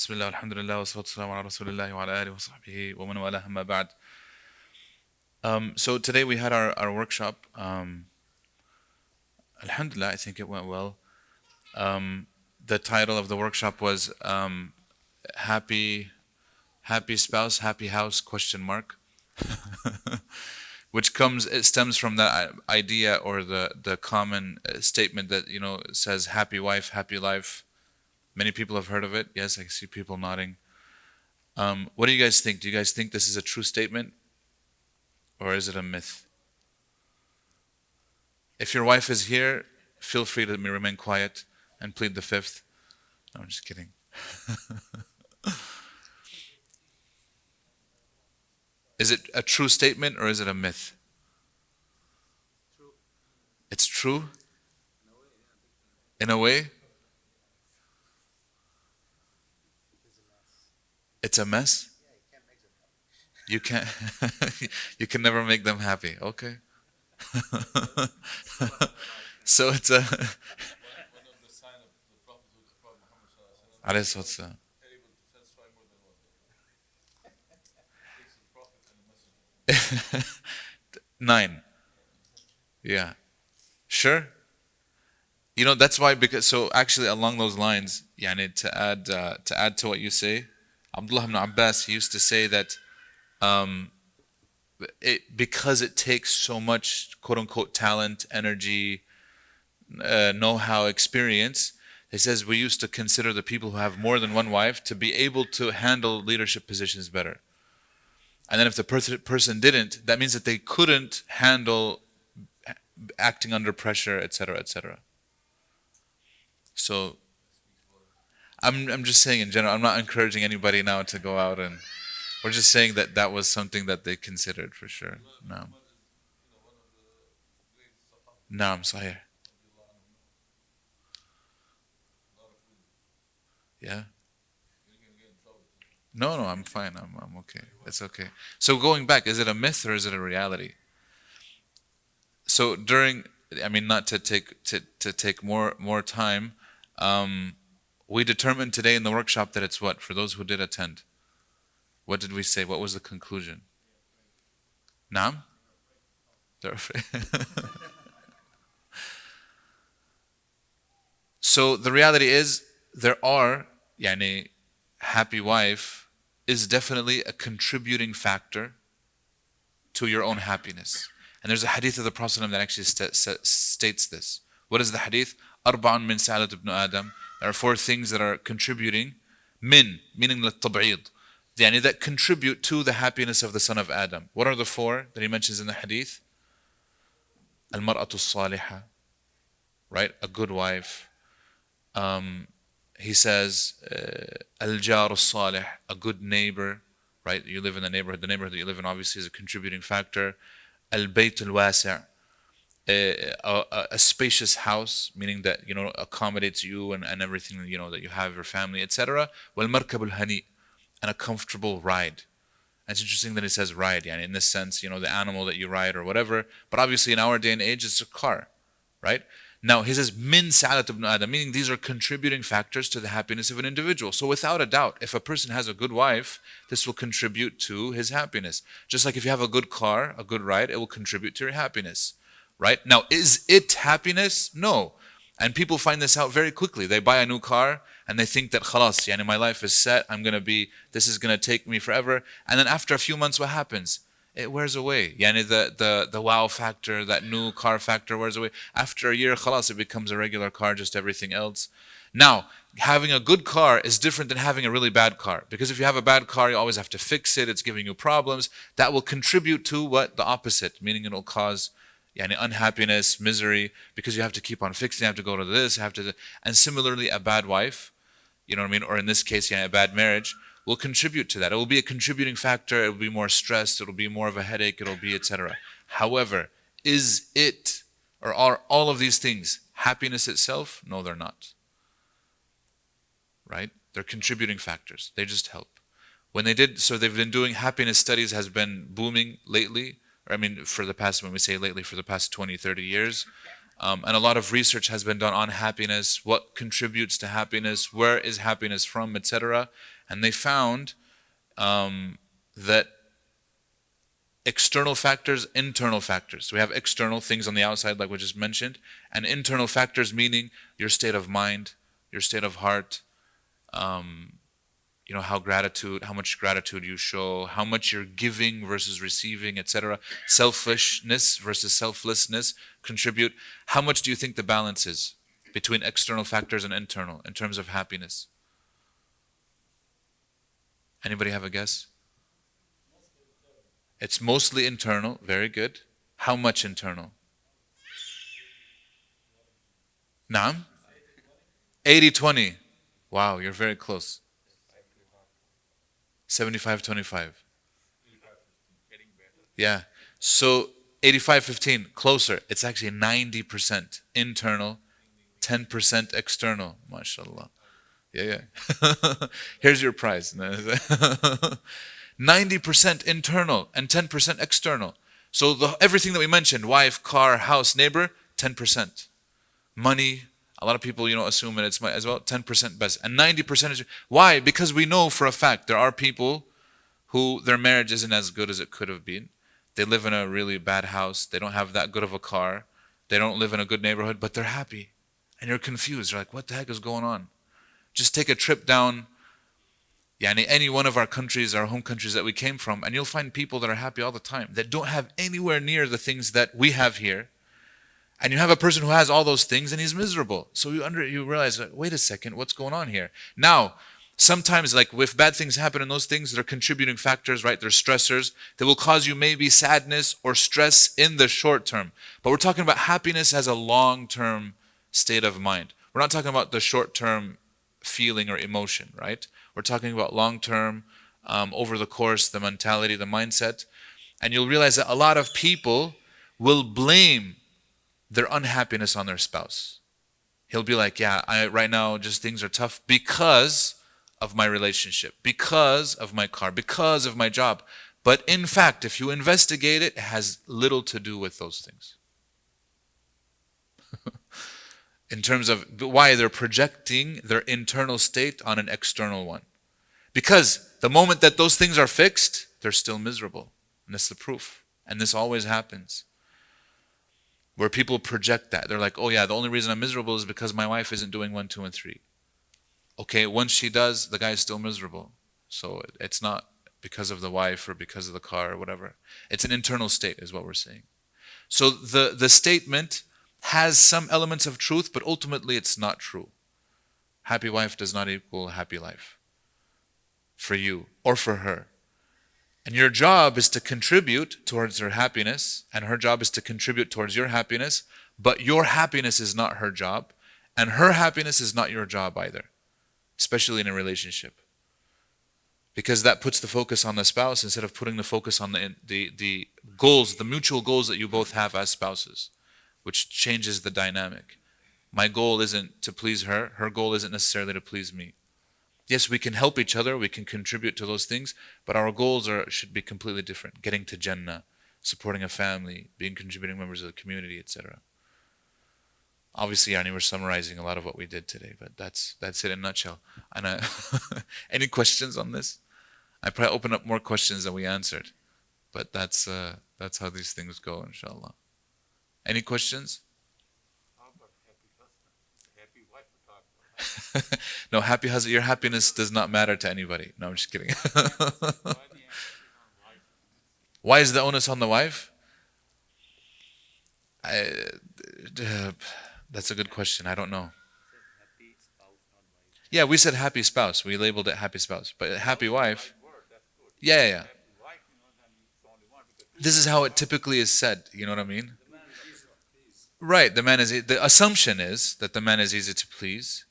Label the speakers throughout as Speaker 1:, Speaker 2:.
Speaker 1: بسم الله والحمد لله والصلاة والسلام على رسول الله وعلى آله وصحبه ومن والاه أما بعد. So today we had our workshop. Alhamdulillah, I think it went well. The title of the workshop was Happy Happy Spouse, Happy House, question mark. It stems from that idea or the common statement that, says happy wife, happy life. Many people have heard of it. Yes, I see people nodding. What do you guys think? Do you guys think this is a true statement or is it a myth? If your wife is here, feel free to remain quiet and plead the fifth. No, I'm just kidding. Is it a true statement or is it a myth? It's true? In a way? It's a mess? You can't you can never make them happy. Okay. So it's a alayhi salatu. 9. Yeah. Sure. That's why, because so actually along those lines, yani to add to what you say, Abdullah ibn Abbas, he used to say that because it takes so much quote unquote talent, energy, know-how, experience. He says we used to consider the people who have more than one wife to be able to handle leadership positions better. And then if the person didn't, that means that they couldn't handle acting under pressure, etc., etc. So I'm just saying in general, I'm not encouraging anybody now to go out, and we're just saying that that was something that they considered for sure. No. Naam, sahih. Yeah. No, no, I'm fine. I'm okay. It's okay. So going back, is it a myth or is it a reality? So not to take more time, we determined today in the workshop that it's what? For those who did attend. What did we say? What was the conclusion? Naam? They're afraid. So the reality is happy wife is definitely a contributing factor to your own happiness. And there's a hadith of the Prophet that actually states this. What is the hadith? أربع من سعادة ابن آدم. There are 4 things that are contributing, meaning للتبعيض, that contribute to the happiness of the son of Adam. What are the 4 that he mentions in the hadith? المرأة الصالحة, right? A good wife. He says, الجار الصالح, a good neighbor, right? You live in the neighborhood. The neighborhood that you live in obviously is a contributing factor. البيت الواسع, a spacious house, meaning that accommodates you and everything that you have, your family, etc. والمركب الهنيء, and a comfortable ride. And it's interesting that it says ride, in this sense, the animal that you ride or whatever. But obviously in our day and age, it's a car, right? Now he says min sa'adat ibn Adam, meaning these are contributing factors to the happiness of an individual. So without a doubt, if a person has a good wife, this will contribute to his happiness. Just like if you have a good car, a good ride, it will contribute to your happiness, right? Now, is it happiness? No. And people find this out very quickly. They buy a new car and they think that khalas, my life is set. This is gonna take me forever. And then after a few months, what happens? It wears away. The wow factor, that new car factor wears away. After a year, khalas, it becomes a regular car, just everything else. Now, having a good car is different than having a really bad car. Because if you have a bad car, you always have to fix it. It's giving you problems. That will contribute to what? The opposite, meaning it will cause unhappiness, misery, because you have to keep on fixing, you have to go to this, and similarly, a bad wife, or in this case, a bad marriage, will contribute to that. It will be a contributing factor. It will be more stressed. It will be more of a headache. It will be etc. However, is it or are all of these things happiness itself? No, they're not. Right? They're contributing factors. They just help. They've been doing happiness studies, has been booming lately. For the past, when we say lately, for the past 20, 30 years. And a lot of research has been done on happiness, what contributes to happiness, where is happiness from, etc. And they found that external factors, internal factors. So we have external things on the outside, like we just mentioned, and internal factors, meaning your state of mind, your state of heart, how much gratitude you show, how much you're giving versus receiving, etc. Selfishness versus selflessness contribute. How much do you think the balance is between external factors and internal in terms of happiness? Anybody have a guess? It's mostly internal. Very good. How much internal? Naam? 80-20. Wow, you're very close. 75-25. Yeah. So 85-15, closer. It's actually 90% internal, 10% external. MashaAllah. Yeah. Here's your prize. 90% internal and 10% external. So everything that we mentioned, wife, car, house, neighbor, 10%. Money, a lot of people, assume that it's money as well, 10% best. And 90% is, why? Because we know for a fact there are people who their marriage isn't as good as it could have been. They live in a really bad house. They don't have that good of a car. They don't live in a good neighborhood, but they're happy. And you're confused. You're like, what the heck is going on? Just take a trip down any one of our countries, our home countries that we came from, and you'll find people that are happy all the time, that don't have anywhere near the things that we have here. And you have a person who has all those things and he's miserable. So you realize, wait a second, what's going on here? Now, sometimes, like if bad things happen and those things, they're contributing factors, right? They're stressors that will cause you maybe sadness or stress in the short term. But we're talking about happiness as a long-term state of mind. We're not talking about the short-term feeling or emotion, right? We're talking about long-term, over the course, the mentality, the mindset. And you'll realize that a lot of people will blame their unhappiness on their spouse. He'll be like, right now just things are tough because of my relationship, because of my car, because of my job. But in fact, if you investigate it, it has little to do with those things. In terms of why they're projecting their internal state on an external one. Because the moment that those things are fixed, they're still miserable. And that's the proof. And this always happens. Where people project that. They're like, the only reason I'm miserable is because my wife isn't doing 1, 2, and 3. Okay, once she does, the guy is still miserable. So it's not because of the wife or because of the car or whatever. It's an internal state is what we're saying. So the statement has some elements of truth, but ultimately it's not true. Happy wife does not equal happy life. For you or for her. And your job is to contribute towards her happiness, and her job is to contribute towards your happiness, but your happiness is not her job, and her happiness is not your job either, especially in a relationship. Because that puts the focus on the spouse instead of putting the focus on the goals, the mutual goals that you both have as spouses, which changes the dynamic. My goal isn't to please her, her goal isn't necessarily to please me. Yes, we can help each other, we can contribute to those things, but our goals should be completely different. Getting to Jannah, supporting a family, being contributing members of the community, etc. Obviously, we're summarizing a lot of what we did today, but that's it in a nutshell. And any questions on this? I probably opened up more questions than we answered, but that's how these things go, inshallah. Any questions? No, happy husband. Your happiness does not matter to anybody. No, I'm just kidding. Why is the onus on the wife? That's a good question. I don't know. Yeah, we said happy spouse. We labeled it happy spouse. But happy wife. Yeah. This is how it typically is said. You know what I mean? Right. The assumption is that the man is easy to please.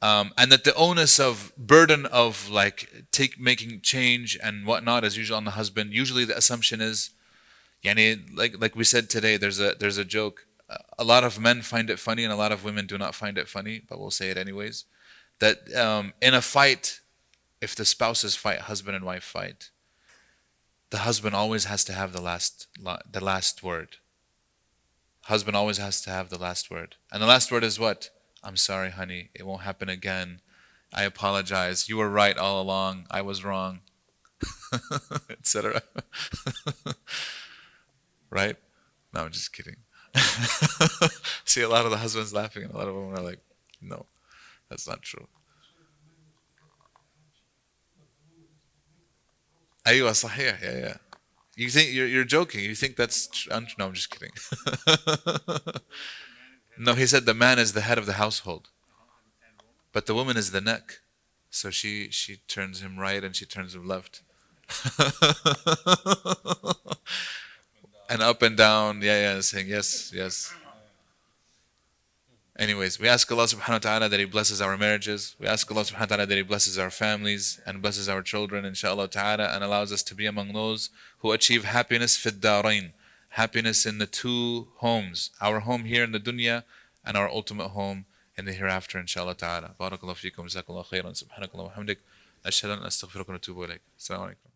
Speaker 1: And that the onus of burden of making change and whatnot is usually on the husband. Usually the assumption is, like we said today, there's a joke. A lot of men find it funny and a lot of women do not find it funny, but we'll say it anyways. That in a fight, if the spouses fight, husband and wife fight, the husband always has to have the last word. Husband always has to have the last word. And the last word is what? I'm sorry, honey. It won't happen again. I apologize. You were right all along. I was wrong. Etc. Right? No, I'm just kidding. See, a lot of the husbands laughing, and a lot of women are like, no, that's not true. أيوة صحيح. Yeah, yeah. You think you're joking. You think that's no, I'm just kidding. No, he said the man is the head of the household, but the woman is the neck. So she turns him right and she turns him left. And up and down. Yeah, yeah, saying yes, yes. Anyways, we ask Allah subhanahu wa ta'ala that He blesses our marriages. We ask Allah subhanahu wa ta'ala that He blesses our families and blesses our children, inshaAllah ta'ala, and allows us to be among those who achieve happiness fid darain, happiness in the two homes, our home here in the dunya and our ultimate home in the hereafter, inshaAllah ta'ala. Barakallahu feekum, jazakallahu khairan, subhanakallah wa hamdik, ashhadu an la astaghfiruka wa atubu ilayk. Assalamu alaikum.